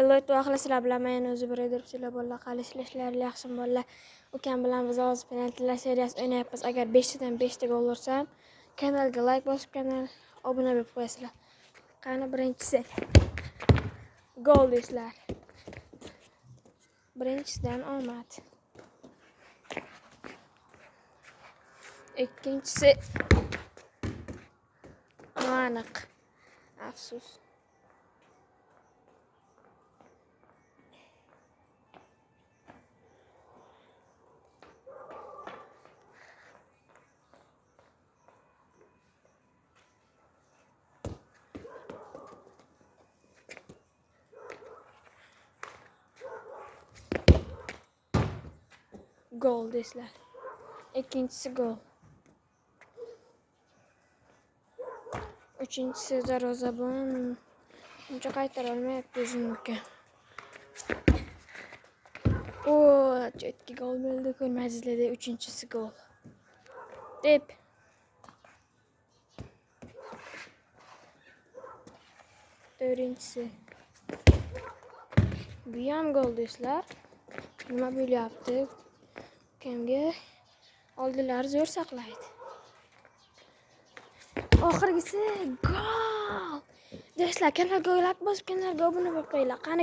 Alloh duo qilasizlar bilan men o'zi bir edibsizlar bolalar qali ishlashlaringiz yaxshimi bolalar. Ukam bilan biz hozir penaltilar seriyasi o'ynayapmiz. Agar 5 tadan 5 ta gol ursam, kanalga like bosib, kanal obuna bo'lib qo'yasizlar. Qani birinchisi. Gol deysizlar. Birinchisidan omad. Ikkinchisi aniq. Afsus. Gol deysizlar. İkincisi gol. Üçüncüsü darvozabon. Uncha qaytara olmayapti o'zimniki. Chetga gol bo'ldi. Ko'rmaysizlar, uchinchisi gol. Deb. Dördüncüsü. Bu ham gol deysizlar. Nima bo'lyapti? Kimga oldilar zo'r saqlaydi. Oxirgisi gol. Do'stlar, kanalga like bosib, kanalga obuna bo'lib qo'yinglar. Qani